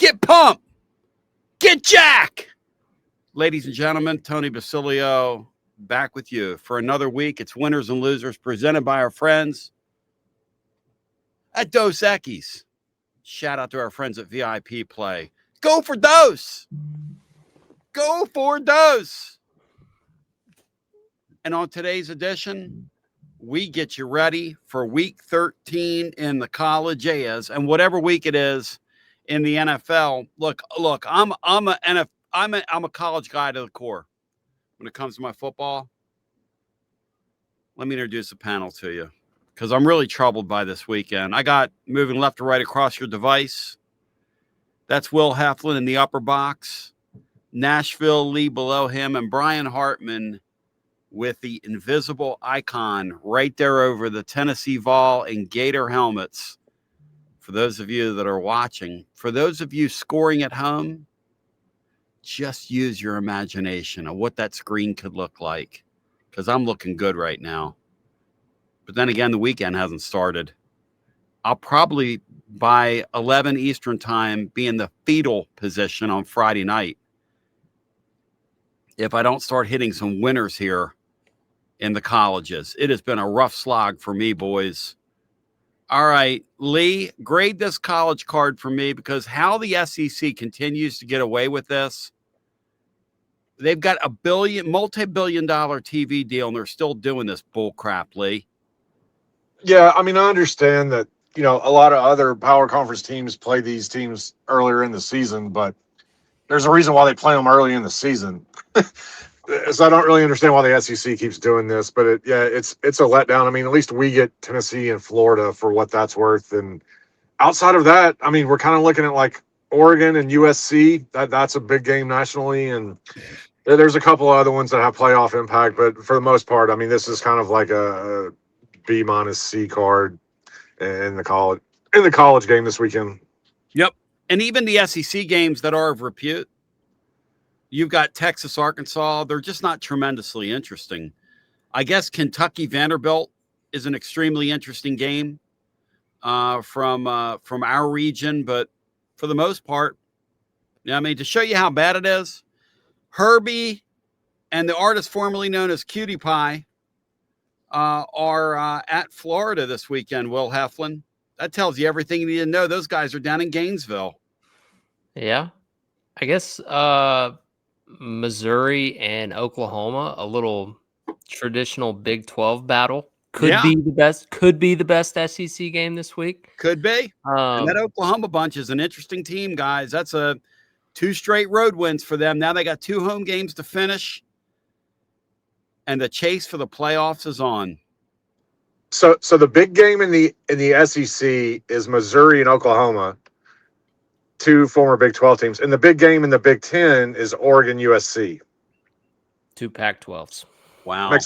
Get pumped. Get jack. Ladies and gentlemen, Tony Basilio back with you for another week. It's Winners and Losers presented by our friends at Dos Equis. Shout out to our friends at VIP Play. Go for Dos. Go for Dos. And on today's edition, we get you ready for week 13 in the college A's and whatever week it is in the NFL. Look, I'm a college guy to the core when it comes to my football. Let me introduce the panel to you because I'm really troubled by this weekend. I got moving left to right across your device. That's Will Heflin in the upper box. Nashville Lee below him, and Brian Hartman with the invisible icon right there over the Tennessee Vol and Gator helmets. For those of you that are watching, for those of you scoring at home, just use your imagination of what that screen could look like, because I'm looking good right now. But then again, the weekend hasn't started. I'll probably, by 11 Eastern time, be in the fetal position on Friday night if I don't start hitting some winners here in the colleges. It has been a rough slog for me, boys. All right, Lee, grade this college card for me, because how the SEC continues to get away with this. They've got a multi-billion-dollar TV deal, and they're still doing this bull crap, Lee. Yeah, I mean, I understand that, a lot of other power conference teams play these teams earlier in the season, but there's a reason why they play them early in the season. So I don't really understand why the SEC keeps doing this, but it's a letdown. I mean, at least we get Tennessee and Florida for what that's worth. And outside of that, I mean, we're kind of looking at like Oregon and USC. That's a big game nationally. And there's a couple of other ones that have playoff impact, but for the most part, I mean, this is kind of like a B- C card in the college game this weekend. Yep. And even the SEC games that are of repute, you've got Texas, Arkansas. They're just not tremendously interesting. I guess Kentucky, Vanderbilt is an extremely interesting game from our region. But for the most part, I mean, to show you how bad it is, Herbie and the artist formerly known as Cutie Pie are at Florida this weekend, Will Heflin. That tells you everything you need to know. Those guys are down in Gainesville. Yeah. I guess Missouri and Oklahoma, a little traditional Big 12 battle. Could be the best SEC game this week. Could be. And that Oklahoma bunch is an interesting team, guys. That's 2 straight road wins for them. Now they got 2 home games to finish, and the chase for the playoffs is on. So the big game in the SEC is Missouri and Oklahoma, 2 former Big 12 teams. And the big game in the Big 10 is Oregon, USC. 2 Pac-12s. Wow.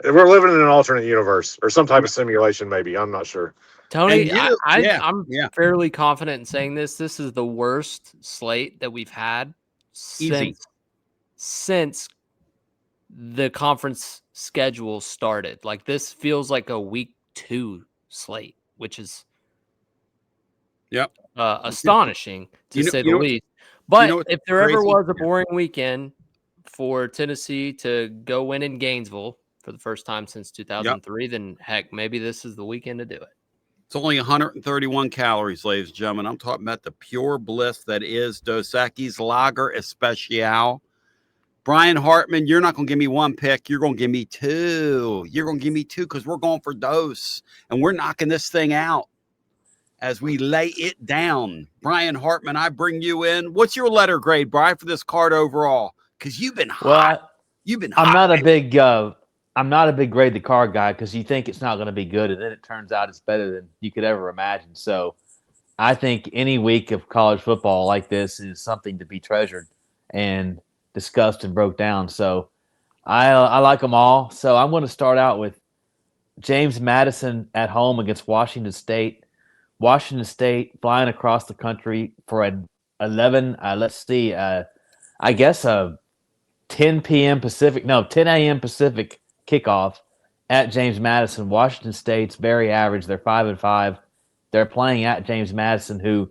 We're living in an alternate universe or some type of simulation, maybe. I'm not sure. Tony, I'm fairly confident in saying this. This is the worst slate that we've had since the conference schedule started. Like, this feels like a week 2 slate, which is astonishing to say the least. But if there ever was a boring weekend for Tennessee to go win in Gainesville for the first time since 2003, then heck, maybe this is the weekend to do it. It's only 131 calories, ladies and gentlemen. I'm talking about the pure bliss that is Dos Equis Lager Especial. Brian Hartman, you're not going to give me 1 pick. You're going to give me 2. You're going to give me 2 because we're going for Dos, and we're knocking this thing out as we lay it down. Brian Hartman, I bring you in. What's your letter grade, Brian, for this card overall? Because you've been hot. Well, you've been I'm hot. I'm not a big grade the card guy because you think it's not going to be good, and then it turns out it's better than you could ever imagine. So I think any week of college football like this is something to be treasured and discussed and broke down. So I like them all. So I'm going to start out with James Madison at home against Washington State. Washington State flying across the country for an 11, I guess a 10 p.m. Pacific, 10 a.m. Pacific kickoff at James Madison. Washington State's very average. They're 5-5. They're playing at James Madison, who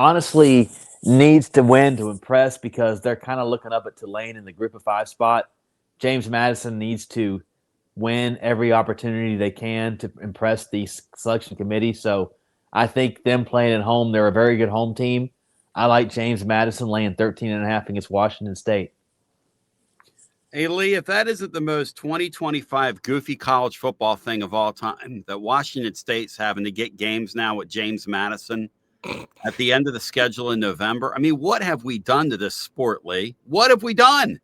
honestly needs to win to impress because they're kind of looking up at Tulane in the group of 5 spot. James Madison needs to win every opportunity they can to impress the selection committee. So I think them playing at home, they're a very good home team. I like James Madison laying 13.5 against Washington State. Hey, Lee, if that isn't the most 2025 goofy college football thing of all time, that Washington State's having to get games now with James Madison at the end of the schedule in November. I mean, what have we done to this sport, Lee? What have we done?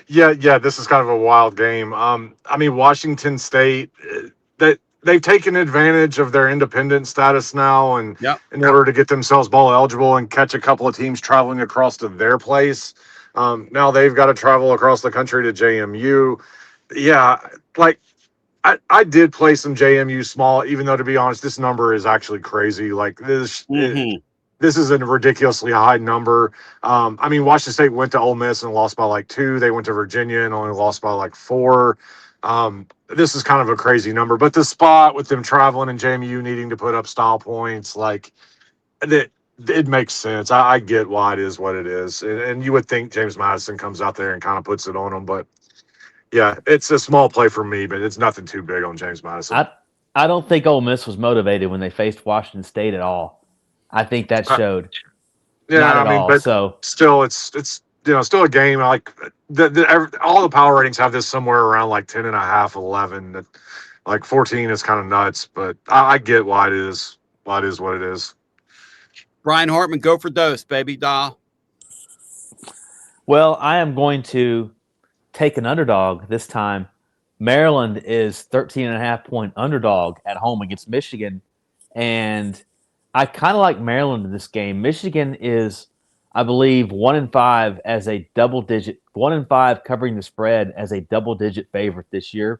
Yeah, this is kind of a wild game. I mean, Washington State, that they've taken advantage of their independent status now, and in order to get themselves bowl eligible and catch a couple of teams traveling across to their place. Now they've got to travel across the country to JMU. Yeah, like I did play some JMU small, even though, to be honest, this number is actually crazy. Like this. This is a ridiculously high number. I mean, Washington State went to Ole Miss and lost by like 2. They went to Virginia and only lost by like 4. This is kind of a crazy number. But the spot with them traveling and JMU needing to put up style points, like it makes sense. I get why it is what it is. And you would think James Madison comes out there and kind of puts it on them. But, yeah, it's a small play for me, but it's nothing too big on James Madison. I don't think Ole Miss was motivated when they faced Washington State at all. I think that showed. Yeah, I mean, but so still, it's still a game. Like all the power ratings have this somewhere around like 10.5, 11. Like 14 is kind of nuts, but I get why it is. Why it is what it is. Brian Hartman, go for dose, baby doll. Well, I am going to take an underdog this time. Maryland is 13.5 point underdog at home against Michigan, and I kind of like Maryland in this game. Michigan is, I believe, 1-5 as a double-digit, 1-5 covering the spread as a double-digit favorite this year,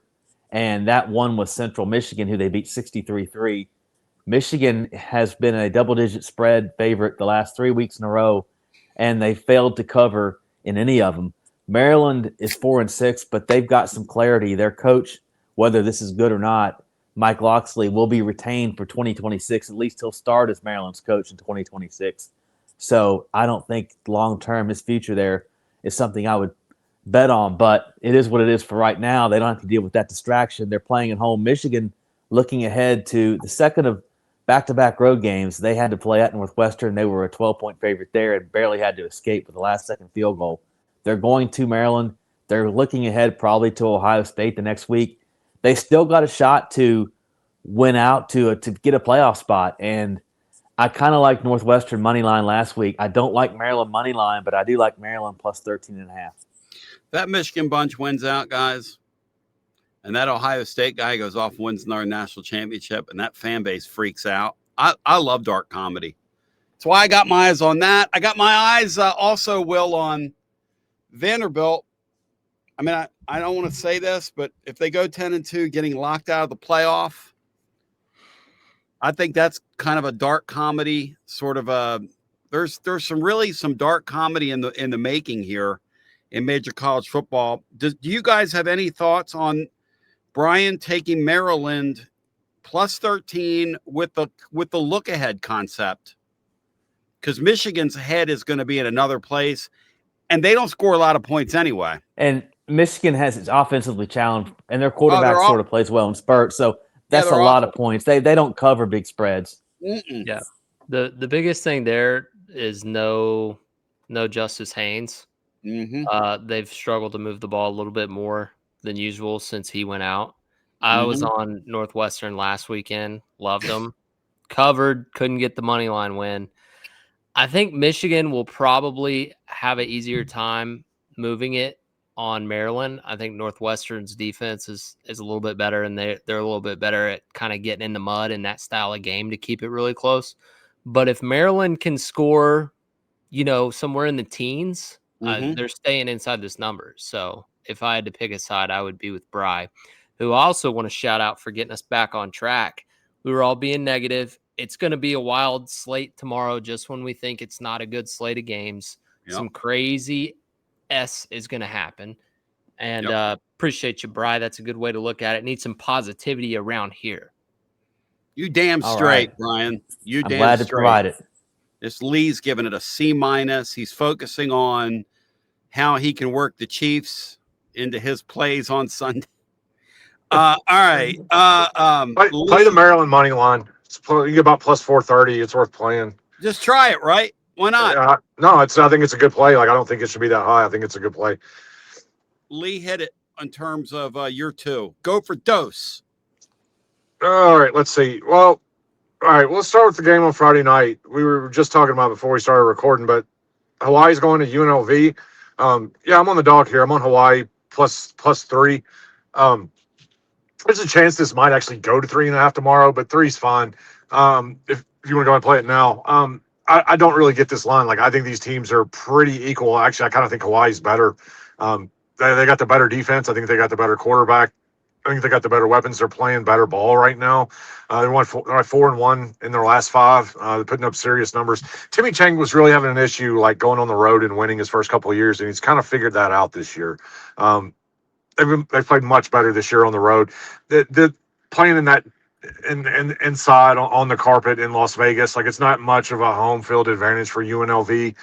and that one was Central Michigan, who they beat 63-3. Michigan has been a double-digit spread favorite the last 3 weeks in a row, and they failed to cover in any of them. Maryland is 4-6, but they've got some clarity. Their coach, whether this is good or not, Mike Locksley, will be retained for 2026. At least he'll start as Maryland's coach in 2026. So I don't think long-term his future there is something I would bet on, but it is what it is for right now. They don't have to deal with that distraction. They're playing at home. Michigan, looking ahead to the second of back-to-back road games, they had to play at Northwestern. They were a 12-point favorite there and barely had to escape with the last-second field goal. They're going to Maryland. They're looking ahead probably to Ohio State the next week. They still got a shot to win out to get a playoff spot. And I kind of like Northwestern money line last week. I don't like Maryland money line, but I do like Maryland plus 13.5. That Michigan bunch wins out, guys. And that Ohio State guy goes off, wins another national championship, and that fan base freaks out. I love dark comedy. That's why I got my eyes on that. I got my eyes also, Will, on Vanderbilt. I mean, I don't want to say this, but if they go 10-2, getting locked out of the playoff, I think that's kind of a dark comedy sort of a. There's some dark comedy in the making here in major college football. Do you guys have any thoughts on Brian taking Maryland plus 13 with the look ahead concept? Because Michigan's head is going to be in another place, and they don't score a lot of points anyway. And Michigan has its offensively challenged, and their quarterback sort of plays well in spurts. So that's a lot of points. They don't cover big spreads. Yeah. The biggest thing there is no Justice Haynes. They've struggled to move the ball a little bit more than usual since he went out. I was on Northwestern last weekend. Loved them. Covered. Couldn't get the money line win. I think Michigan will probably have an easier time moving it on Maryland. I think Northwestern's defense is a little bit better, and they're a little bit better at kind of getting in the mud in that style of game to keep it really close. But if Maryland can score, somewhere in the teens, they're staying inside this number. So if I had to pick a side, I would be with Bry, who I also want to shout out for getting us back on track. We were all being negative. It's going to be a wild slate tomorrow, just when we think it's not a good slate of games. Yep. Some crazy is going to happen. And appreciate you, Bri. That's a good way to look at it. Need some positivity around here. You damn straight, right, Brian. I'm glad to provide it. This Lee's giving it a C-. He's focusing on how he can work the Chiefs into his plays on Sunday. All right. Play the Maryland money line. You get about plus 430. It's worth playing. Just try it, right? Why not? No, I think it's a good play. Like, I don't think it should be that high. I think it's a good play. Lee hit it in terms of year 2. Go for dose. All right, let's see. Well, all right, let's start with the game on Friday night. We were just talking about before we started recording, but Hawaii's going to UNLV. Yeah, I'm on the dog here. I'm on Hawaii plus 3. There's a chance this might actually go to 3.5 tomorrow, but 3's fine. If you want to go and play it now. I don't really get this line. Like, I think these teams are pretty equal. Actually, I kind of think Hawaii's better. They got the better defense. I think they got the better quarterback. I think they got the better weapons. They're playing better ball right now. They won 4-1 in their last 5. They're putting up serious numbers. Timmy Chang was really having an issue, like, going on the road and winning his first couple of years, and he's kind of figured that out this year. They've played much better this year on the road. They're playing in that inside on the carpet in Las Vegas. Like, it's not much of a home field advantage for UNLV.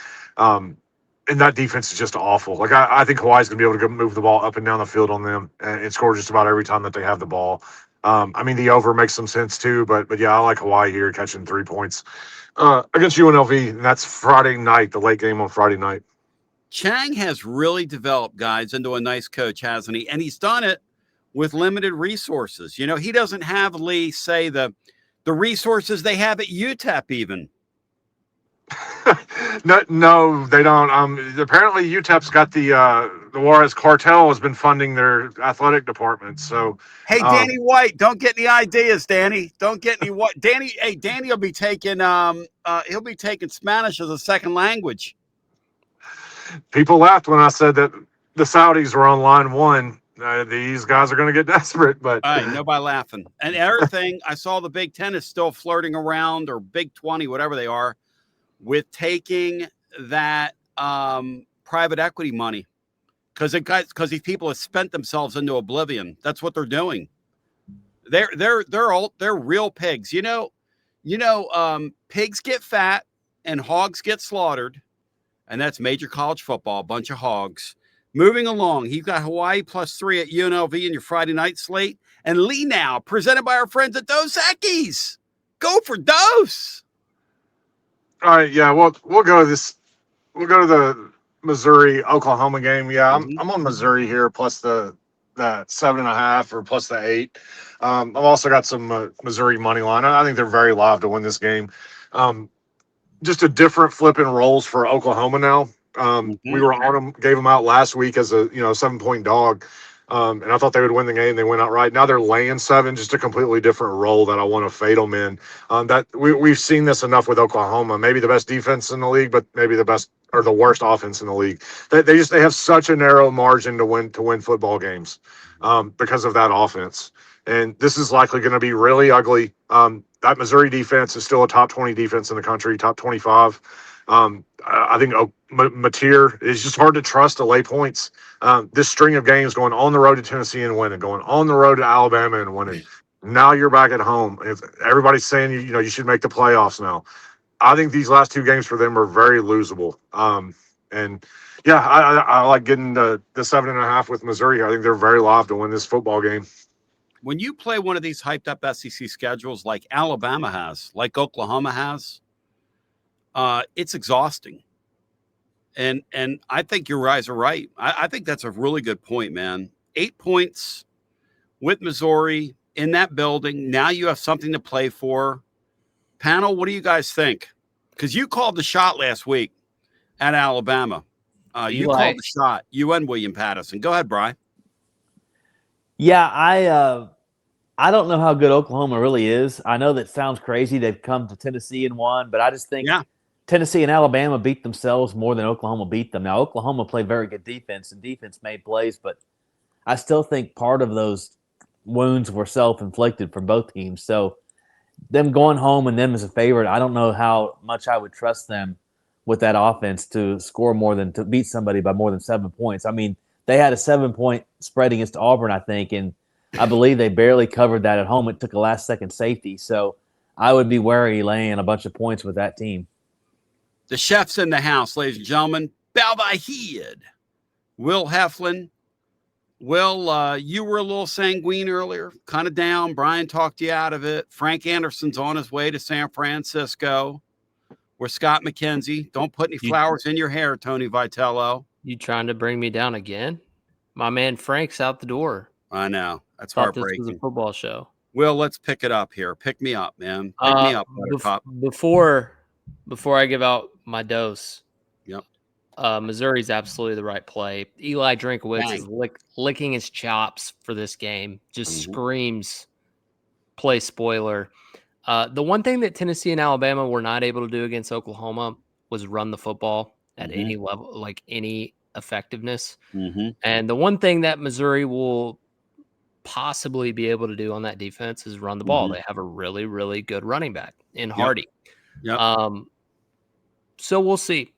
And that defense is just awful. Like, I think Hawaii's going to be able to move the ball up and down the field on them and score just about every time that they have the ball. I mean, the over makes some sense too, but yeah, I like Hawaii here catching 3 points against UNLV, and that's Friday night, the late game on Friday night. Chang has really developed, guys, into a nice coach, hasn't he? And he's done it with limited resources. You know, he doesn't have, Lee, say the resources they have at UTEP even. No, they don't. Apparently UTEP's got the Juarez cartel has been funding their athletic department. So, hey, Danny White, don't get any ideas, Danny. Don't get any what Danny. Hey, Danny will be taking he'll be taking Spanish as a second language. People laughed when I said that the Saudis were on line 1. These guys are going to get desperate, but all right, nobody laughing. And the other thing, I saw the Big Ten is still flirting around, or Big 20, whatever they are, with taking that private equity money because these people have spent themselves into oblivion. That's what they're doing. They're real pigs. You know, pigs get fat and hogs get slaughtered, and that's major college football. A bunch of hogs. Moving along, you've got Hawaii plus 3 at UNLV in your Friday night slate, and Lee now presented by our friends at Dos Equis. Go for Dos. All right, yeah, we'll go to this. We'll go to the Missouri-Oklahoma game. Yeah, I'm on Missouri here plus the 7.5 or plus the 8. I've also got some Missouri money line. I think they're very live to win this game. Just a different flipping roles for Oklahoma now. We were on them, gave them out last week as a 7-point dog. And I thought they would win the game. They went outright. Now they're laying 7, just a completely different role that I want to fade them in. That we've seen this enough with Oklahoma. Maybe the best defense in the league, but maybe the best or the worst offense in the league. They have such a narrow margin to win football games because of that offense. And this is likely going to be really ugly. That Missouri defense is still a top 20 defense in the country, top 25. I think Mateer is just hard to trust to lay points. This string of games going on the road to Tennessee and winning, going on the road to Alabama and winning. Now you're back at home. Everybody's saying you should make the playoffs now. I think these last 2 games for them are very losable. And yeah, I like getting the 7.5 with Missouri. I think they're very live to win this football game. When you play one of these hyped up SEC schedules like Alabama has, like Oklahoma has, it's exhausting. And I think your guys are right. I think that's a really good point, man. 8 points with Missouri in that building. Now you have something to play for. Panel, what do you guys think? Because you called the shot last week at Alabama. You called the shot. You and William Patterson. Go ahead, Bri. Yeah, I don't know how good Oklahoma really is. I know that sounds crazy. They've come to Tennessee and won, but I just think Tennessee and Alabama beat themselves more than Oklahoma beat them. Now, Oklahoma played very good defense, and defense made plays, but I still think part of those wounds were self-inflicted for both teams. So them going home and them as a favorite, I don't know how much I would trust them with that offense to beat somebody by more than 7 points. I mean, they had a 7-point spread against Auburn, I think, and I believe they barely covered that at home. It took a last-second safety. So I would be wary laying a bunch of points with that team. The chef's in the house, ladies and gentlemen. Bow thy head. Will Heflin. Will, you were a little sanguine earlier, kind of down. Brian talked you out of it. Frank Anderson's on his way to San Francisco. We're Scott McKenzie. Don't put any flowers in your hair, Tony Vitello. You trying to bring me down again? My man Frank's out the door. I know. That's Thought heartbreaking. this was a football show. Will, let's pick it up here. Pick me up, man. Pick me up, Buttercup. Before I give out my dose, yep. Missouri's absolutely the right play. Eli Drinkowitz is licking his chops for this game. Just screams play spoiler. The one thing that Tennessee and Alabama were not able to do against Oklahoma was run the football at any level, like any effectiveness. And the one thing that Missouri will possibly be able to do on that defense is run the ball. They have a really, really good running back in Hardy. So we'll see.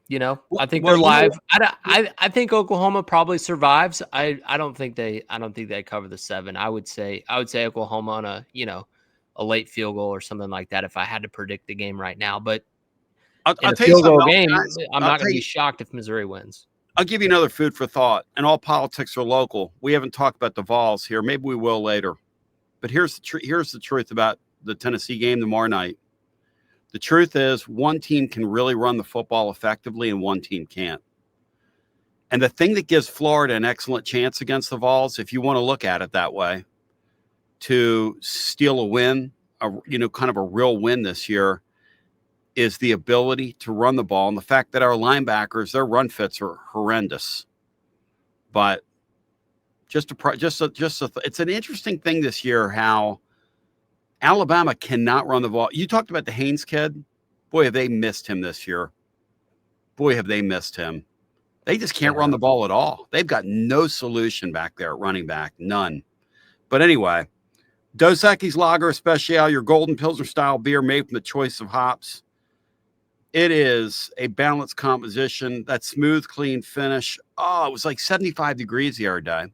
You know, I think they're live. I think Oklahoma probably survives. I don't think they cover the 7. I would say Oklahoma on a late field goal or something like that if I had to predict the game right now. But I'll in a tell you field goal something game, else, I'm not going to be shocked if Missouri wins. I'll give you another food for thought. And all politics are local. We haven't talked about the Vols here. Maybe we will later. But here's the truth about the Tennessee game tomorrow night. The truth is one team can really run the football effectively and one team can't. And the thing that gives Florida an excellent chance against the Vols, if you want to look at it that way, to steal a win, kind of a real win this year, is the ability to run the ball and the fact that our linebackers, their run fits are horrendous. But it's an interesting thing this year how Alabama cannot run the ball. You talked about the Haynes kid. Boy, have they missed him this year. Boy, have they missed him. They just can't run the ball at all. They've got no solution back there at running back. None. But anyway, Dos Equis Lager Especial, your golden Pilsner style beer made from the choice of hops. It is a balanced composition, that smooth, clean finish. Oh, it was like 75 degrees the other day.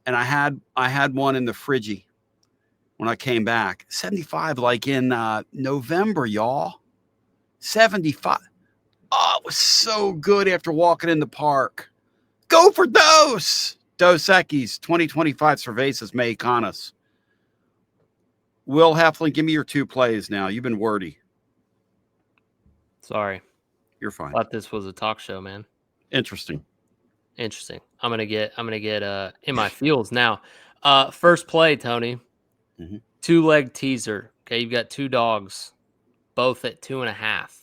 And I had one in the friggy when I came back. 75 like in November, y'all. 75. Oh, it was so good after walking in the park. Go for Dos! Dos Equis 2025 Cervezas Mexicanas. Will Heflin, give me your 2 plays now. You've been wordy. Sorry. You're fine. Thought this was a talk show, man. Interesting. I'm gonna get in my feels now. First play, Tony. 2-leg teaser. Okay, you've got 2 dogs, both at 2.5.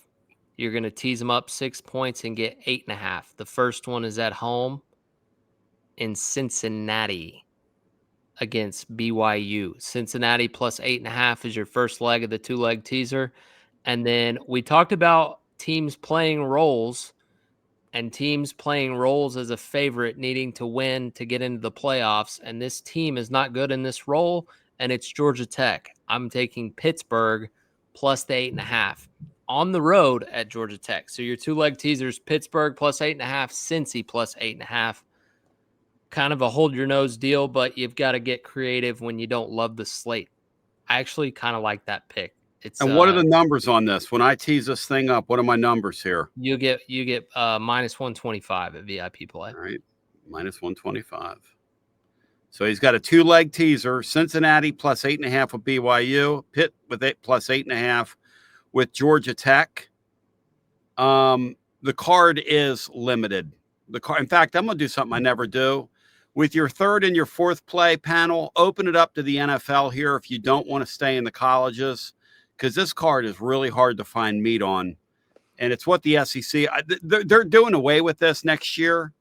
You're gonna tease them up 6 points and get 8.5. The first one is at home in Cincinnati against BYU. Cincinnati plus 8.5 is your first leg of the 2-leg teaser. And then we talked about teams playing roles and teams playing roles as a favorite needing to win to get into the playoffs. And this team is not good in this role, and it's Georgia Tech. I'm taking Pittsburgh plus the 8.5 on the road at Georgia Tech. So your 2-leg teasers, Pittsburgh plus 8.5, Cincy plus 8.5. Kind of a hold your nose deal, but you've got to get creative when you don't love the slate. I actually kind of like that pick. And what are the numbers on this? When I tease this thing up, what are my numbers here? You get minus 125 at VIP play. All right, minus 125. So he's got a 2-leg teaser. Cincinnati plus 8.5 with BYU. Pitt with plus 8.5 with Georgia Tech. The card is limited. In fact, I'm going to do something I never do. With your 3rd and your 4th play panel, open it up to the NFL here if you don't want to stay in the colleges, because this card is really hard to find meat on. And it's what the SEC, they're doing away with this next year.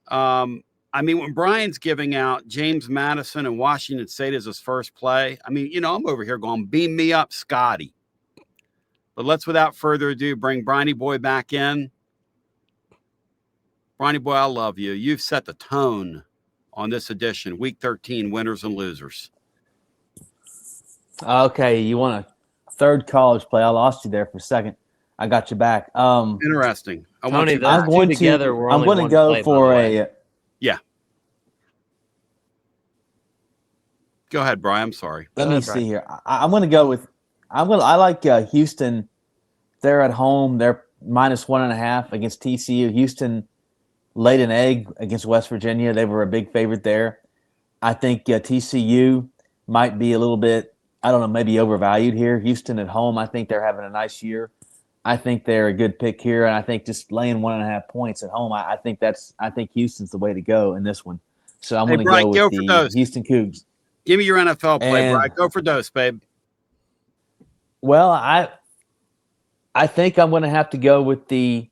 I mean, when Brian's giving out James Madison and Washington State as his first play, I mean, I'm over here going, beam me up, Scotty. But let's, without further ado, bring Briny Boy back in. Briny Boy, I love you. You've set the tone on this edition, Week 13, winners and losers. Okay, you want a 3rd college play? I lost you there for a second. I got you back. Interesting. Tony, I'm going to go for a. Yeah. Go ahead, Brian. I'm sorry. Let me see here. I'm going to go with. I like Houston. They're at home. They're -1.5 against TCU. Houston laid an egg against West Virginia. They were a big favorite there. I think TCU might be a little bit, I don't know, maybe overvalued here. Houston at home, I think they're having a nice year. I think they're a good pick here, and I think just laying 1.5 points at home, I think Houston's the way to go in this one. So I'm going to go with the Houston Cougs. Give me your NFL play, Brian. Go for dose, babe. Well, I think I'm going to have to go with the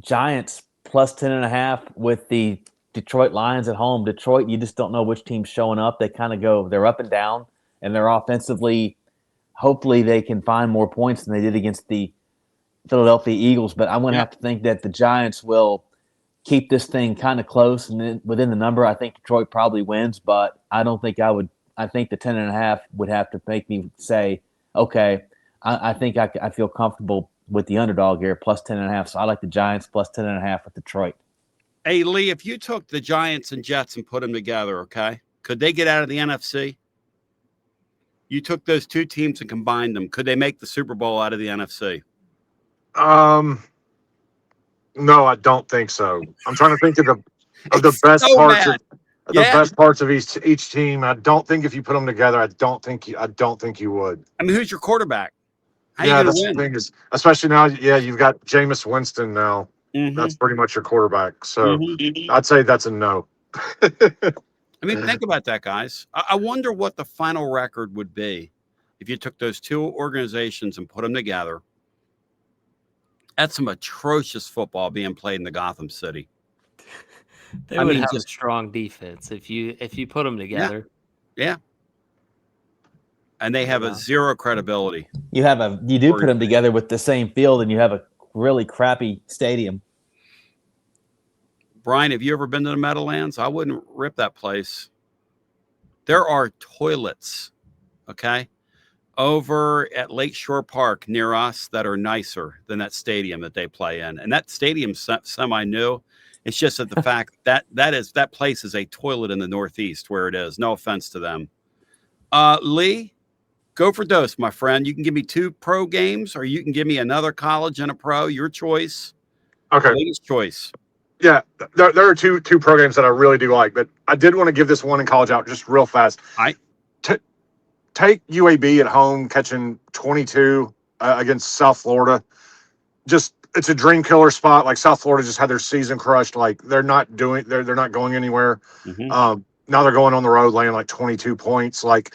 Giants plus 10.5 with the Detroit Lions at home. Detroit, you just don't know which team's showing up. They kind of they're up and down, and they're offensively, hopefully they can find more points than they did against the Philadelphia Eagles. But I'm going to have to think that the Giants will keep this thing kind of close and then within the number. I think Detroit probably wins, but I don't think I would. I think the 10.5 would have to make me say, okay, I think I feel comfortable with the underdog here, plus 10.5. So I like the Giants plus 10.5 with Detroit. Hey, Lee, if you took the Giants and Jets and put them together, okay, could they get out of the NFC? You took those two teams and combined them. Could they make the Super Bowl out of the NFC? No, I don't think so. I'm trying to think of the best parts of the best parts of each team. I don't think if you put them together, I don't think you would. I mean, who's your quarterback? How yeah, you that's win? the thing is, especially now. Yeah, you've got Jameis Winston now. Mm-hmm. That's pretty much your quarterback. So I'd say that's a no. I mean, think about that, guys. I wonder what the final record would be if you took those two organizations and put them together. That's some atrocious football being played in the Gotham City. They would have a strong defense if you put them together. Yeah. And they have a zero credibility. You do put them together with the same field, and you have a really crappy stadium. Brian, have you ever been to the Meadowlands? I wouldn't rip that place. There are toilets, okay, over at Lakeshore Park near us that are nicer than that stadium that they play in. And that stadium's semi-new. It's just that the fact that place is a toilet in the Northeast where it is. No offense to them. Lee, go for dose, my friend. You can give me 2 pro games, or you can give me another college and a pro. Your choice. Okay. Lady's choice. Yeah, there are two programs that I really do like, but I did want to give this one in college out just real fast. Take UAB at home catching 22 against South Florida. Just it's a dream killer spot. Like South Florida just had their season crushed. Like they're not going anywhere. Mm-hmm. Now they're going on the road, laying like 22 points. Like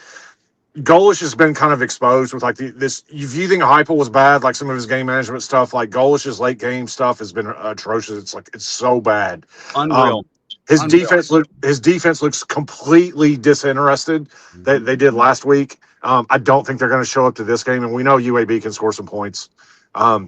Golish has been kind of exposed with like this. If you think Heupel was bad, like some of his game management stuff, like Golish's late game stuff has been atrocious. It's so bad. Unreal. His defense looks completely disinterested. They did last week. I don't think they're going to show up to this game, and we know UAB can score some points.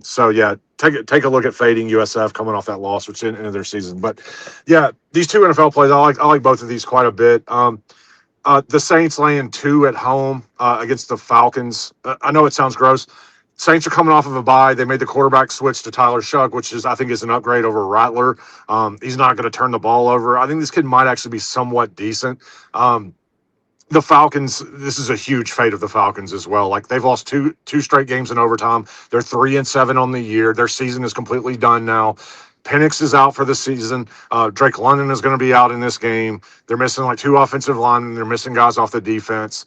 So yeah, take a look at fading USF coming off that loss, which ended their season. But yeah, these 2 NFL plays, I like both of these quite a bit. The Saints laying 2 at home against the Falcons. I know it sounds gross. Saints are coming off of a bye. They made the quarterback switch to Tyler Shuck, which I think is an upgrade over Rattler. He's not going to turn the ball over. I think this kid might actually be somewhat decent. The Falcons, this is a huge fate of the Falcons as well. Like they've lost two straight games in overtime. They're 3-7 on the year. Their season is completely done now. Penix is out for the season. Drake London is going to be out in this game. They're missing like 2 offensive linemen. They're missing guys off the defense.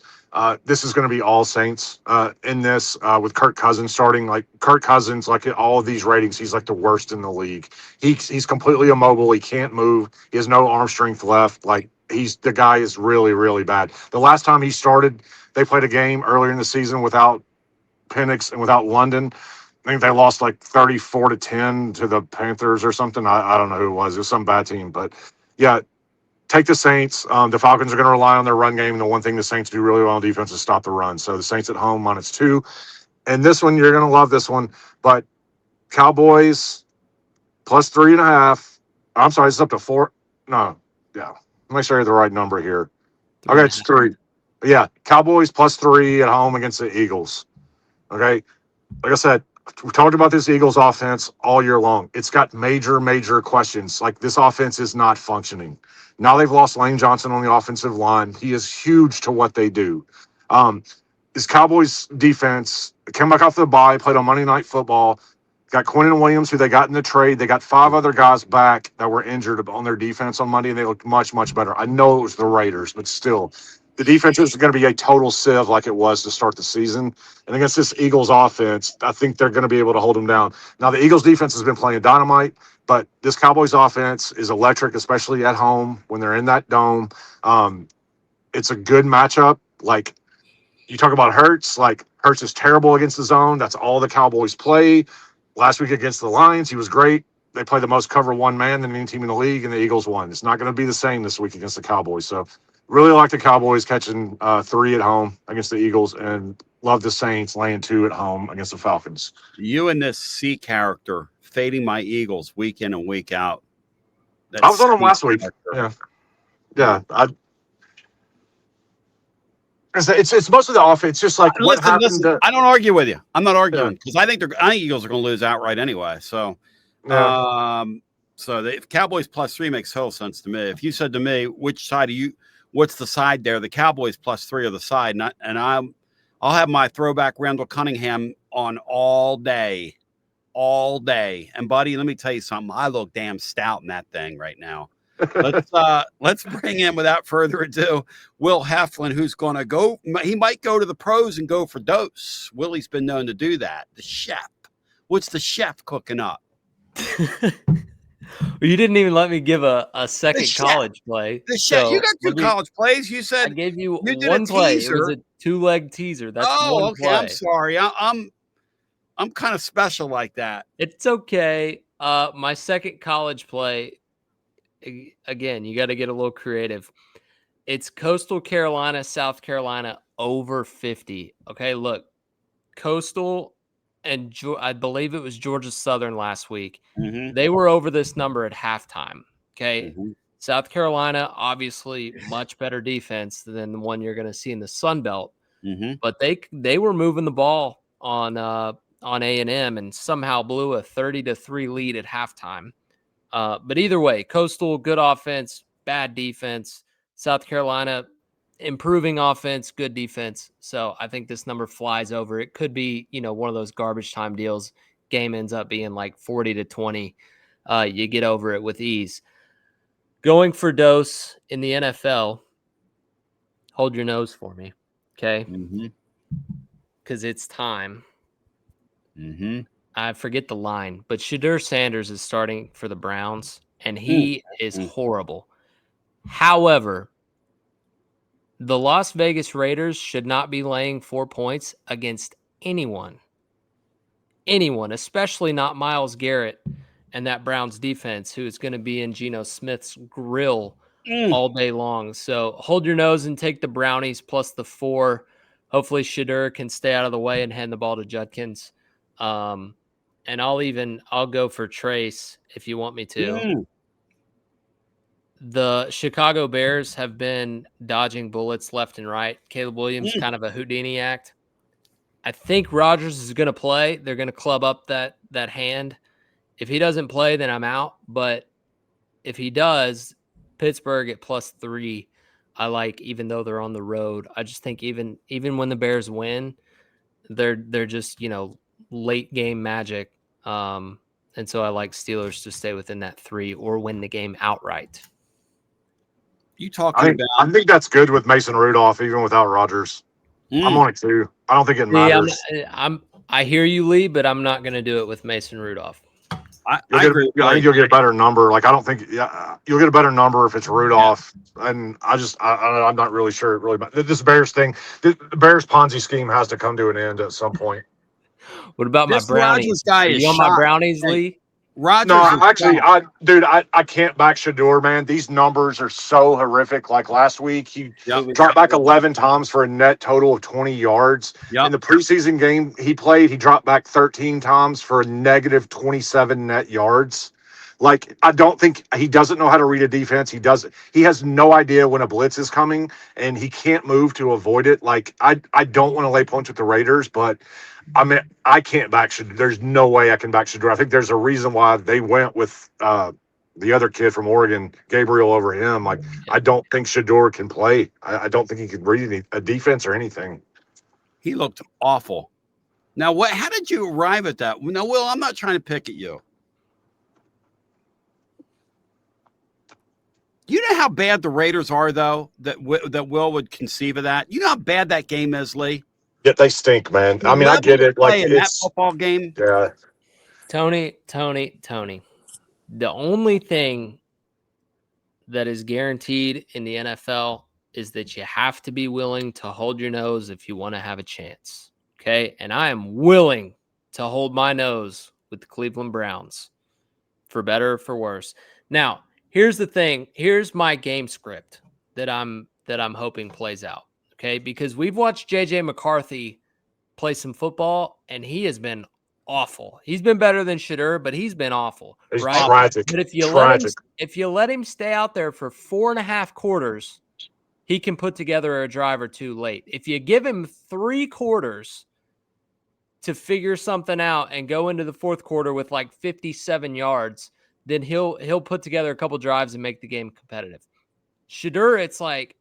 This is going to be all Saints in this with Kirk Cousins starting. Like Kirk Cousins, like all of these ratings, he's like the worst in the league. He's completely immobile. He can't move. He has no arm strength left. Like the guy is really, really bad. The last time he started, they played a game earlier in the season without Penix and without London. I think they lost like 34-10 to the Panthers or something. I don't know who it was. It was some bad team. But, yeah, take the Saints. The Falcons are going to rely on their run game. And the one thing the Saints do really well on defense is stop the run. So the Saints at home -2. And this one, you're going to love this one. But Cowboys +3.5. I'm sorry, it's up to 4. No, yeah. Make sure I have the right number here. Okay, it's 3. Yeah, Cowboys +3 at home against the Eagles. Okay, like I said, we talked about this Eagles offense all year long. It's got major questions. Like, this offense is not functioning. Now they've lost Lane Johnson on the offensive line. He is huge to what they do. This Cowboys defense came back off the bye, played on Monday Night Football, got Quinnen Williams, who they got in the trade. They got 5 other guys back that were injured on their defense on Monday, and they looked much better. I know it was the Raiders, but still, the defense is going to be a total sieve like it was to start the season. And against this Eagles offense, I think they're going to be able to hold them down. Now, the Eagles defense has been playing dynamite, but this Cowboys offense is electric, especially at home when they're in that dome. It's a good matchup. Like, you talk about Hurts, like, Hurts is terrible against the zone. That's all the Cowboys play. Last week against the Lions, he was great. They play the most cover one man than any team in the league, and the Eagles won. It's not going to be the same this week against the Cowboys. So really like the Cowboys catching 3 at home against the Eagles, and love the Saints laying 2 at home against the Falcons. You and this C character fading my Eagles week in and week out. I was on them last week. Yeah. It's mostly the offense. Just like what happened. Listen, I don't argue with you. I'm not arguing because I think Eagles are going to lose outright anyway. So, so the Cowboys +3 makes total sense to me. If you said to me, which side are you? What's the side there? The Cowboys +3 are the side, I'll have my throwback Randall Cunningham on all day. And buddy, let me tell you something. I look damn stout in that thing right now. Let's bring in, without further ado, Will Heflin, who's going to go. He might go to the pros and go for dose. Willie's been known to do that. The chef. What's the chef cooking up? You didn't even let me give a second college play. The chef. So you got 2 college plays. You said I gave you one play. It was a 2-leg teaser. That's one okay. play. I'm sorry. I'm kind of special like that. It's okay. My second college play. Again, you got to get a little creative. It's Coastal Carolina, South Carolina over 50. Okay, look, Coastal and I believe it was Georgia Southern last week. Mm-hmm. They were over this number at halftime. Okay, mm-hmm. South Carolina, obviously much better defense than the one you're going to see in the Sun Belt. Mm-hmm. But they were moving the ball on A&M and somehow blew a 30-3 lead at halftime. But either way, Coastal, good offense, bad defense. South Carolina, improving offense, good defense. So I think this number flies over. It could be, one of those garbage time deals. Game ends up being like 40-20. You get over it with ease. Going for dose in the NFL, hold your nose for me, okay? Because it's time. I forget the line, but Shadur Sanders is starting for the Browns, and he is horrible. However, the Las Vegas Raiders should not be laying 4 points against anyone, especially not Myles Garrett and that Browns defense, who is going to be in Geno Smith's grill all day long. So hold your nose and take the Brownies plus the 4. Hopefully Shadur can stay out of the way and hand the ball to Judkins. And I'll go for Trace if you want me to. The Chicago Bears have been dodging bullets left and right. Caleb Williams, kind of a Houdini act. I think Rodgers is going to play. They're going to club up that hand. If he doesn't play, then I'm out. But if he does, Pittsburgh at +3, I like, even though they're on the road. I just think even when the Bears win, they're just, late game magic. And so I like Steelers to stay within that 3 or win the game outright. I think that's good with Mason Rudolph, even without Rodgers. I'm on it too. I don't think it matters. I hear you, Lee, but I'm not going to do it with Mason Rudolph. I think you'll get a better number. Like, I don't think you'll get a better number if it's Rudolph. Yeah. And I'm not really sure it really matters. This Bears thing, the Bears Ponzi scheme has to come to an end at some point. What about my brownies? Are you on my brownies, Lee? Rodgers. No, actually, I can't back Shadur, man. These numbers are so horrific. Like last week, he dropped back 11 times for a net total of 20 yards. In the preseason game he played, he dropped back 13 times for a negative 27 net yards. Like, I don't think he doesn't know how to read a defense. He has no idea when a blitz is coming, and he can't move to avoid it. Like, I don't want to lay points with the Raiders, but I mean, I can't back Shedeur. There's no way I can back Shedeur. I think there's a reason why they went with the other kid from Oregon, Gabriel, over him. Like, I don't think Shedeur can play. I don't think he can read a defense or anything. He looked awful. Now, how did you arrive at that? No, Will, I'm not trying to pick at you. You know how bad the Raiders are, though, that Will would conceive of that? You know how bad that game is, Lee? Yeah, they stink, man. I mean, I get it. Like, in that football game. Yeah. Tony. The only thing that is guaranteed in the NFL is that you have to be willing to hold your nose if you want to have a chance. Okay. And I am willing to hold my nose with the Cleveland Browns, for better or for worse. Now, here's the thing. Here's my game script that I'm hoping plays out. Okay. Because we've watched JJ McCarthy play some football, and he has been awful. He's been better than Shedeur, but he's been awful. It's right? tragic. But if you let him stay out there for 4.5 quarters, he can put together a drive or two late. If you give him 3 quarters to figure something out and go into the fourth quarter with like 57 yards, then he'll put together a couple drives and make the game competitive. Shedeur, it's like,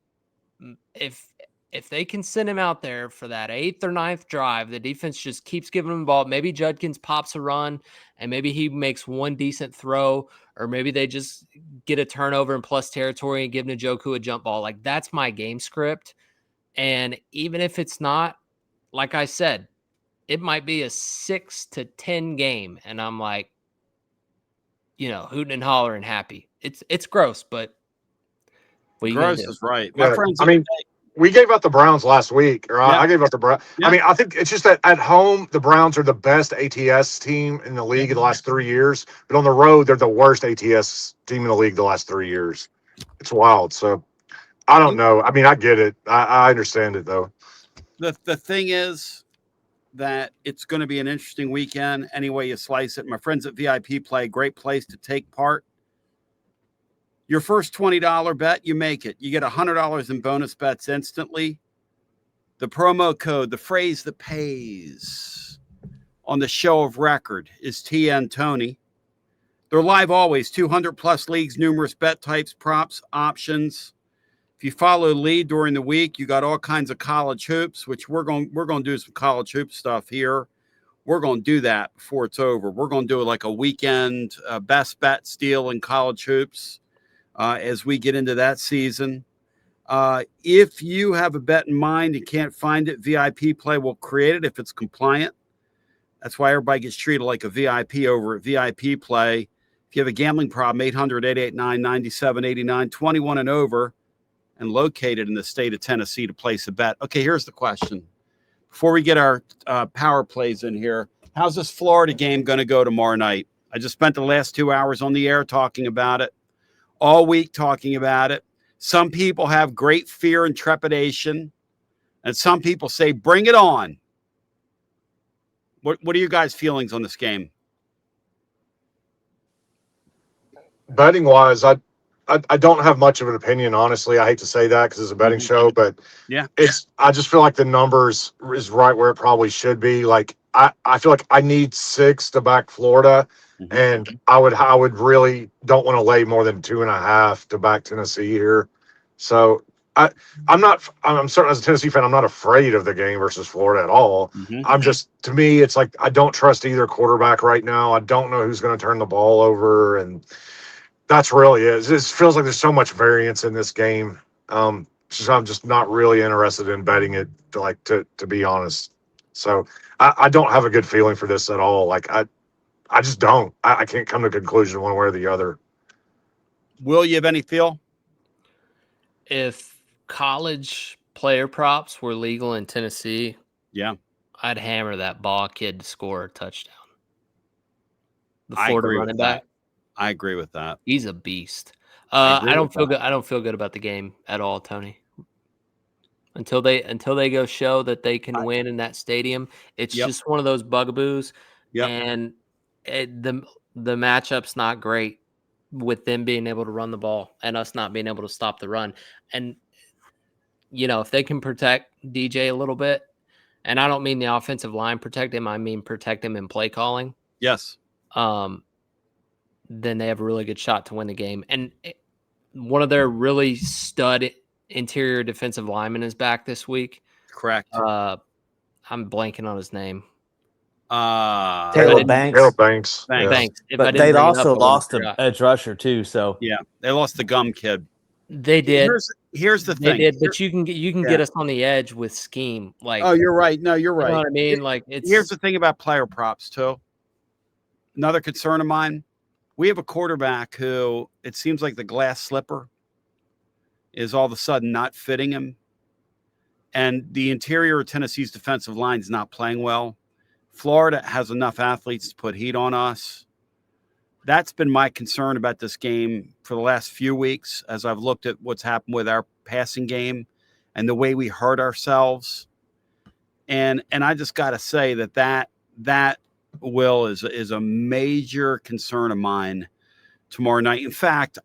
if they can send him out there for that 8th or 9th drive, the defense just keeps giving him the ball. Maybe Judkins pops a run and maybe he makes one decent throw, or maybe they just get a turnover in plus territory and give Njoku a jump ball. Like, that's my game script. And even if it's not, like I said, it might be a 6-10 game. And I'm like, hooting and hollering happy. It's gross, but gross is right. My friends, I mean, we gave out the Browns last week, or I gave out the Browns. Yeah. I mean, I think it's just that at home, the Browns are the best ATS team in the league in the last 3 years. But on the road, they're the worst ATS team in the league the last 3 years. It's wild. So I don't know. I mean, I get it. I understand it, though. The thing is that it's going to be an interesting weekend any way you slice it. My friends at VIP Play, great place to take part. Your first $20 bet, you make it. You get $100 in bonus bets instantly. The promo code, the phrase that pays on the show of record is TN Tony. They're live always, 200 plus leagues, numerous bet types, props, options. If you follow Lee during the week, you got all kinds of college hoops, which we're going to do some college hoop stuff here. We're going to do that before it's over. We're going to do like a weekend best bet steal in college hoops. As we get into that season. If you have a bet in mind and can't find it, VIP Play will create it if it's compliant. That's why everybody gets treated like a VIP over at VIP Play. If you have a gambling problem, 800-889-9789, 21 and over, and located in the state of Tennessee to place a bet. Okay, here's the question. Before we get our power plays in here, how's this Florida game going to go tomorrow night? I just spent the last 2 hours on the air talking about it. All week talking about it. Some people have great fear and trepidation, and some people say, bring it on. What are your guys' feelings on this game? Betting wise, I don't have much of an opinion, honestly. I hate to say that because it's a betting show, but I just feel like the numbers is right where it probably should be. Like, I feel like I need 6 to back Florida. And I would really don't want to lay more than 2.5 to back Tennessee here. So I'm certain as a Tennessee fan, I'm not afraid of the game versus Florida at all. I'm just, to me, it's like, I don't trust either quarterback right now. I don't know who's going to turn the ball over. And that's really it. It just feels like there's so much variance in this game. I'm just not really interested in betting it, to be honest. So I don't have a good feeling for this at all. Like, I just don't. I can't come to a conclusion one way or the other. Will, you have any feel? If college player props were legal in Tennessee, I'd hammer that Ball kid to score a touchdown. The Florida running back. I agree with that. He's a beast. I don't feel good. I don't feel good about the game at all, Tony. Until they go show that they can win in that stadium, it's just one of those bugaboos. And the matchup's not great with them being able to run the ball and us not being able to stop the run. And if they can protect DJ a little bit, and I don't mean the offensive line protect him, I mean protect him in play calling. Yes. Then they have a really good shot to win the game. And one of their really stud interior defensive linemen is back this week. Correct. I'm blanking on his name. Caleb Banks. Caleb Banks. Banks. But they'd also lost an edge rusher too. So yeah, they lost the gum kid. They did. Here's the thing. They did, but you can get us on the edge with scheme. Like, oh, you're right. No, you're right. You know what I mean? Like, here's the thing about player props too. Another concern of mine. We have a quarterback who it seems like the glass slipper is all of a sudden not fitting him, and the interior of Tennessee's defensive line is not playing well. Florida has enough athletes to put heat on us. That's been my concern about this game for the last few weeks as I've looked at what's happened with our passing game and the way we hurt ourselves. And I just got to say that Will is a major concern of mine tomorrow night. In fact,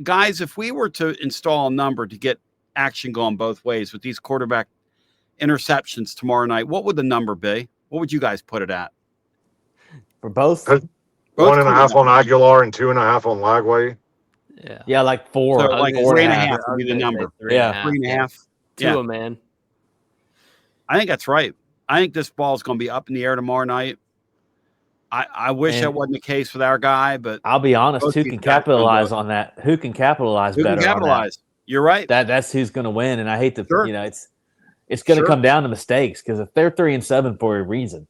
guys, if we were to install a number to get action going both ways with these quarterback interceptions tomorrow night, what would the number be? What would you guys put it at? For both? 1.5 on Aguilar and 2.5 on Lagway. Yeah, like 4. So like 3.5 would be the number. 3.5. Tua, man. I think that's right. I think this ball is going to be up in the air tomorrow night. I wish that wasn't the case with our guy, but I'll be honest. Who can capitalize on that? Who can capitalize better? Who can capitalize? You're right. That's who's going to win. And I hate to, it's going to come down to mistakes because if they're 3-7 for a reason.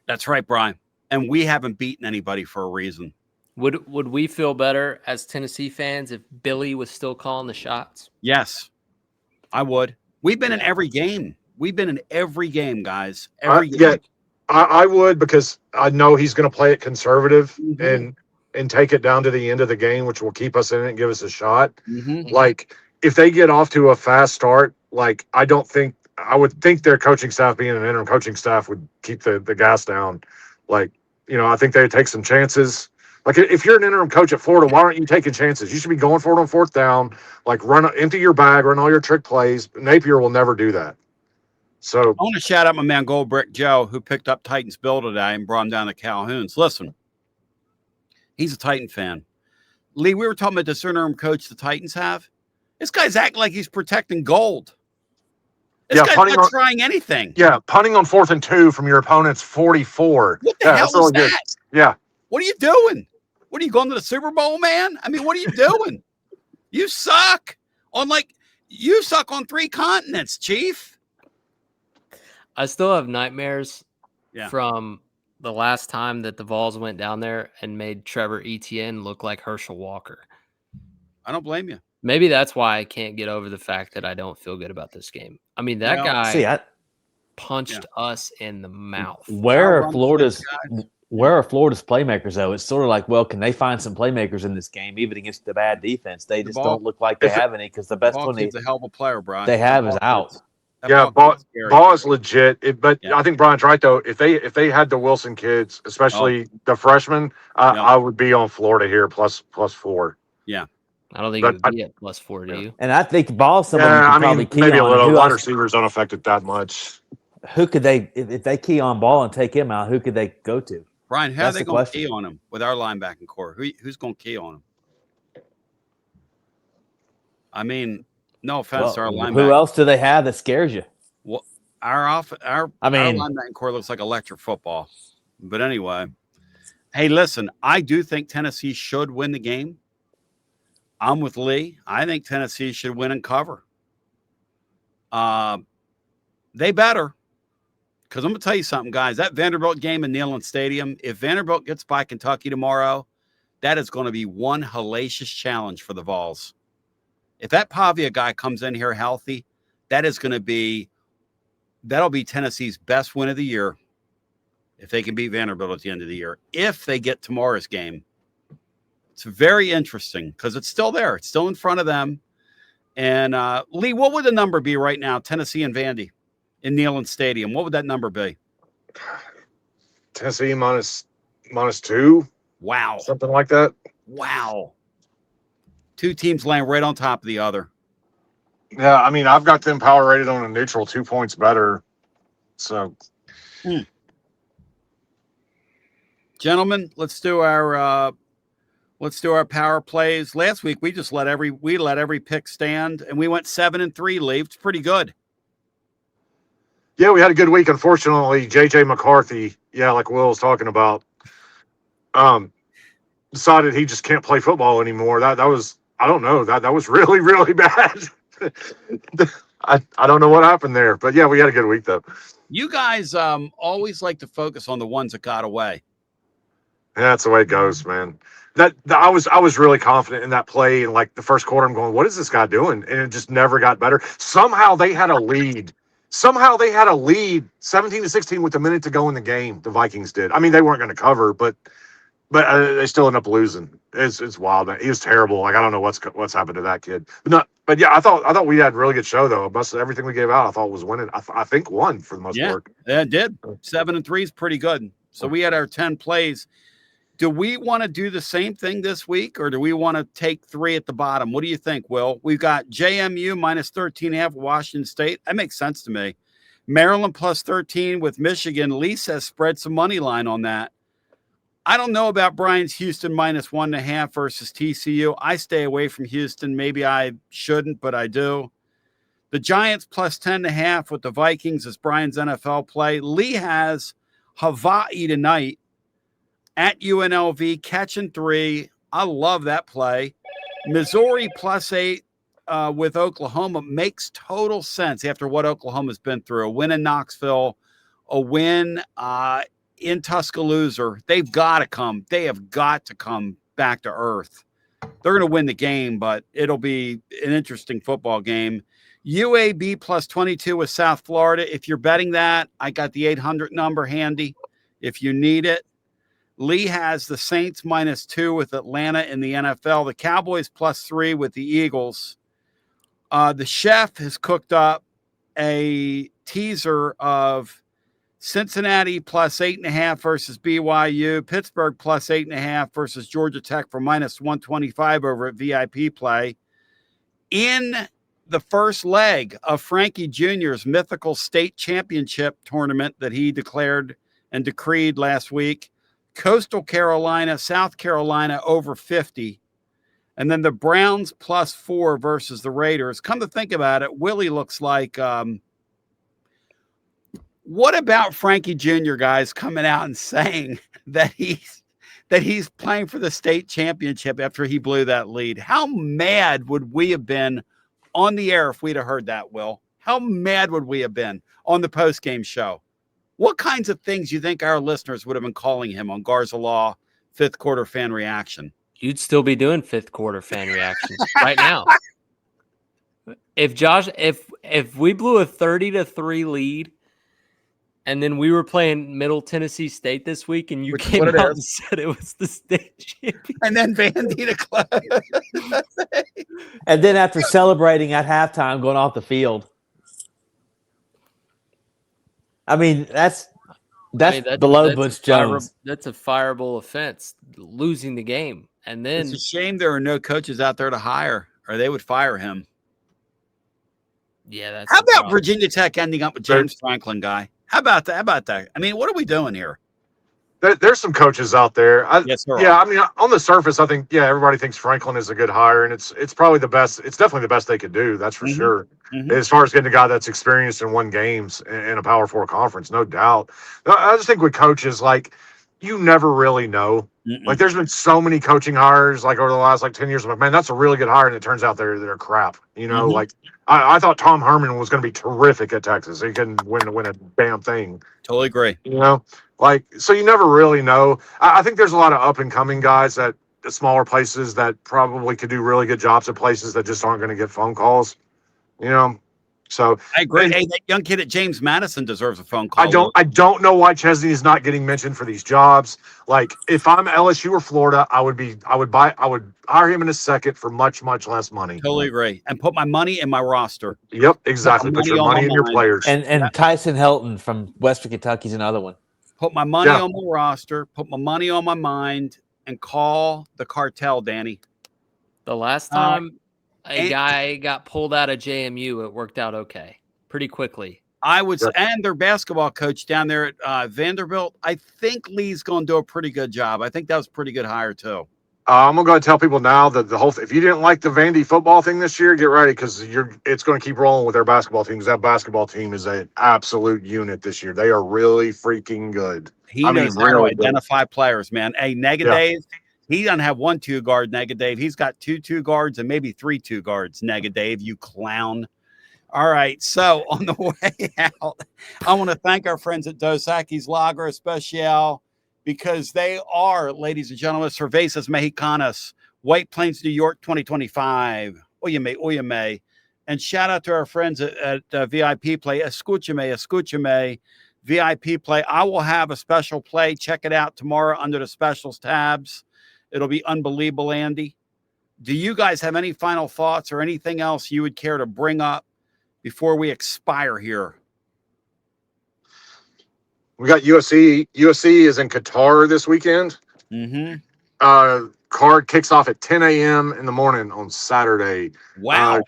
That's right, Brian. And we haven't beaten anybody for a reason. Would we feel better as Tennessee fans if Billy was still calling the shots? Yes, I would. We've been in every game. We've been in every game, guys. Every game. Yeah, I would because I know he's going to play it conservative and take it down to the end of the game, which will keep us in it and give us a shot. Like, if they get off to a fast start, like, I would think their coaching staff, being an interim coaching staff, would keep the gas down. Like, I think they'd take some chances. Like, if you're an interim coach at Florida, why aren't you taking chances? You should be going for it on 4th down. Like, empty your bag, run all your trick plays. Napier will never do that. So I want to shout out my man Goldbrick Joe, who picked up Titans Bill today and brought him down to Calhoun's. Listen, he's a Titan fan. Lee, we were talking about this interim coach the Titans have. This guy's acting like he's protecting gold. This guy's not trying anything. Yeah, punting on 4th and 2 from your opponent's 44. What the hell is really that? Good. Yeah. What are you doing? What are you going to the Super Bowl, man? I mean, what are you doing? You suck you suck on 3 continents, Chief. I still have nightmares from the last time that the Vols went down there and made Trevor Etienne look like Herschel Walker. I don't blame you. Maybe that's why I can't get over the fact that I don't feel good about this game. I mean, that guy punched us in the mouth. Where are Florida's playmakers, though? It's sort of like, well, can they find some playmakers in this game, even against the bad defense? They just don't look like they have any because the best one is a hell of a player, Brian. They have is out. Yeah, ball is legit. But I think Brian's right, though. If they had the Wilson kids, especially the freshmen, I would be on Florida here plus 4. Yeah. I don't think it would be at plus 4 to you. And I think ball somebody could probably key maybe on. A little wide receivers unaffected that much. Who could they, if they key on ball and take him out, who could they go to? Brian, how are they going to key on him with our linebacking core? Who's going to key on him? I mean, no offense to our linebacker. Who else do they have that scares you? Well, our linebacking core looks like electric football. But anyway, hey, listen, I do think Tennessee should win the game. I'm with Lee. I think Tennessee should win and cover. They better. Because I'm going to tell you something, guys. That Vanderbilt game in Neyland Stadium, if Vanderbilt gets by Kentucky tomorrow, that is going to be one hellacious challenge for the Vols. If that Pavia guy comes in here healthy, that'll be Tennessee's best win of the year if they can beat Vanderbilt at the end of the year. If they get tomorrow's game, it's very interesting because it's still there. It's still in front of them. And Lee, what would the number be right now, Tennessee and Vandy in Neyland Stadium? What would that number be? Tennessee minus 2. Wow. Something like that. Wow. 2 teams laying right on top of the other. Yeah, I mean, I've got them power rated on a neutral 2 points better. So, gentlemen, let's do our power plays. Last week we just let every pick stand, and we went 7-3. Leave. It's pretty good. Yeah, we had a good week. Unfortunately, JJ McCarthy, like Will was talking about, decided he just can't play football anymore. That was, I don't know, that was really, really bad. I don't know what happened there, but yeah, we had a good week though. You guys always like to focus on the ones that got away. Yeah, that's the way it goes, man. I was really confident in that play, and like the first quarter, I'm going, what is this guy doing? And it just never got better. Somehow they had a lead. 17-16 with a minute to go in the game. The Vikings did. I mean, they weren't going to cover, but they still end up losing. It's wild. Man. He was terrible. Like I don't know what's happened to that kid. But yeah, I thought we had a really good show though. Everything we gave out, I thought was winning. I think won for the most part. Yeah, it did. 7-3 is pretty good. So we had our 10 plays. Do we want to do the same thing this week, or do we want to take 3 at the bottom? What do you think, Will? We've got JMU minus 13.5 Washington State. That makes sense to me. Maryland plus 13 with Michigan. Lee says spread some money line on that. I don't know about Brian's Houston minus 1.5 versus TCU. I stay away from Houston. Maybe I shouldn't, but I do. The Giants plus 10.5 with the Vikings is Brian's NFL play. Lee has Hawaii tonight at UNLV, catching 3. I love that play. Missouri plus 8 with Oklahoma makes total sense after what Oklahoma's been through. A win in Knoxville, a win in Tuscaloosa. They've got to come. They have got to come back to earth. They're going to win the game, but it'll be an interesting football game. UAB plus 22 with South Florida. If you're betting that, I got the 800 number handy if you need it. Lee has the Saints minus 2 with Atlanta in the NFL. The Cowboys plus 3 with the Eagles. The chef has cooked up a teaser of Cincinnati plus 8.5 versus BYU. Pittsburgh plus 8.5 versus Georgia Tech for minus 125 over at VIP play. In the first leg of Frankie Jr.'s mythical state championship tournament that he declared and decreed last week, Coastal Carolina, South Carolina over 50. And then the Browns plus 4 versus the Raiders. Come to think about it, Willie looks like, what about Frankie Jr., guys, coming out and saying that he's playing for the state championship after he blew that lead? How mad would we have been on the air if we'd have heard that, Will? How mad would we have been on the post-game show? What kinds of things you think our listeners would have been calling him on Garza Law fifth quarter fan reaction? You'd still be doing fifth quarter fan reactions right now. If we blew a 30-3 lead and then we were playing Middle Tennessee State this week and you came out and said it was the state champion. And then Bandita Club. And then after celebrating at halftime, going off the field. I mean, that's below Butch Jones. That's a fireable offense, losing the game. And then it's a shame there are no coaches out there to hire, or they would fire him. Yeah, that's how about Virginia Tech ending up with James Franklin guy? How about that? I mean, what are we doing here? There's some coaches out there. Yes, there are. I mean, on the surface, I think everybody thinks Franklin is a good hire, and it's probably the best. It's definitely the best they could do. That's for sure. Mm-hmm. As far as getting a guy that's experienced and won games in a Power 4 conference, no doubt. I just think with coaches, like, you never really know. Mm-mm. Like, there's been so many coaching hires like over the last 10 years. I'm like, man, that's a really good hire, and it turns out they're crap. You know, like I thought Tom Herman was going to be terrific at Texas. He couldn't win a damn thing. Totally agree. You know. So you never really know. I think there's a lot of up and coming guys at smaller places that probably could do really good jobs at places that just aren't going to get phone calls. You know, so I agree. Hey, that young kid at James Madison deserves a phone call. I don't know why Chesney is not getting mentioned for these jobs. Like, if I'm LSU or Florida, I would hire him in a second for much, much less money. Totally agree. And put my money in my roster. Yep, exactly. Put your money in your players. And Tyson Helton from Western Kentucky is another one. Put my money on my roster, put my money on my mind, and call the cartel, Danny. The last time a guy got pulled out of JMU, it worked out okay. Pretty quickly. I would, and their basketball coach down there at Vanderbilt. I think Lee's going to do a pretty good job. I think that was a pretty good hire too. I'm gonna go ahead and tell people now that if you didn't like the Vandy football thing this year, get ready because it's going to keep rolling with their basketball team. Because that basketball team is an absolute unit this year. They are really freaking good. He knows how to identify players, man. Hey, Negative, he doesn't have 1 2 guard. Negative, he's got 2 2 guards and maybe 3 2 guards. Negative, you clown. All right, so on the way out, I want to thank our friends at Dos Equis Lager Especial, because they are, ladies and gentlemen, Cervezas Mexicanas, White Plains, New York, 2025. Oyeme. And shout out to our friends at VIP Play. Escúchame. VIP Play. I will have a special play. Check it out tomorrow under the specials tabs. It'll be unbelievable, Andy. Do you guys have any final thoughts or anything else you would care to bring up before we expire here? We got USC. USC is in Qatar this weekend. Mm-hmm. Card kicks off at 10 a.m. in the morning on Saturday. Wow.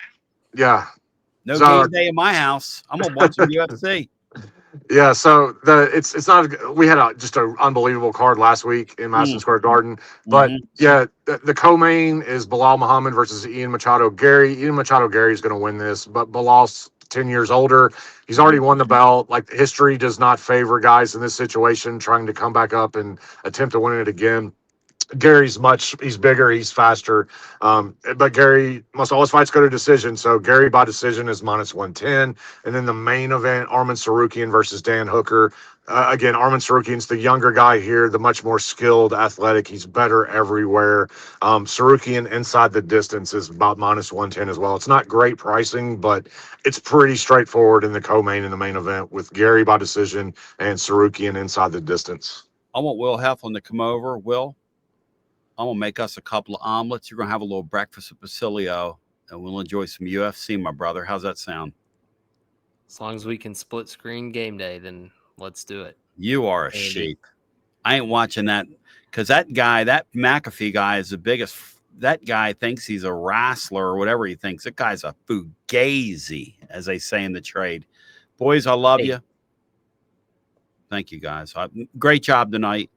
Yeah. No game day in my house. I'm gonna watch some UFC. Yeah, so it's not. We had just an unbelievable card last week in Madison Square Garden, but the co-main is Bilal Muhammad versus Ian Machado Gary. Ian Machado Gary is going to win this, but Bilal's 10 years older. He's already won the belt. Like, history does not favor guys in this situation trying to come back up and attempt to win it again. Gary's he's bigger, he's faster, but Gary must always fights go to decision. So Gary by decision is -110, and then the main event, Arman Sarukian versus Dan Hooker. Again, Arman Sarukian's the younger guy here, the much more skilled, athletic. He's better everywhere. Sarukian inside the distance is about -110 as well. It's not great pricing, but it's pretty straightforward in the co-main and the main event with Gary by decision and Sarukian inside the distance. I want Will Heflin to come over. Will, I'm going to make us a couple of omelets. You're going to have a little breakfast at Basilio, and we'll enjoy some UFC, my brother. How's that sound? As long as we can split screen game day, then let's do it. You are a sheep. I ain't watching that because that guy, that McAfee guy, is the biggest. That guy thinks he's a wrestler or whatever he thinks. That guy's a fugazi, as they say in the trade. Boys, I love you. Thank you, guys. Great job tonight,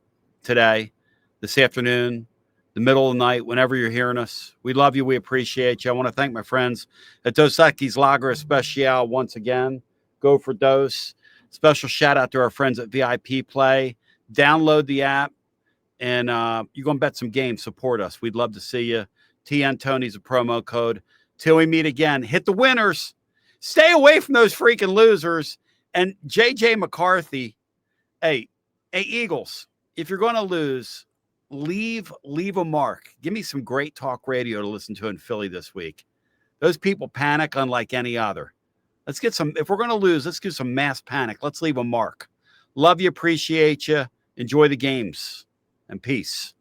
today, this afternoon, the middle of the night, whenever you're hearing us. We love you. We appreciate you. I want to thank my friends at Dos Equis Lager Especial once again. Go for Dos. Special shout out to our friends at VIP Play. Download the app, and you're going to bet some games. Support us. We'd love to see you. TN Tony's a promo code. Till we meet again, hit the winners. Stay away from those freaking losers. And JJ McCarthy, hey, Eagles, if you're going to lose, leave a mark. Give me some great talk radio to listen to in Philly this week. Those people panic unlike any other. Let's get some, if we're going to lose, let's do some mass panic. Let's leave a mark. Love you, appreciate you. Enjoy the games, and peace.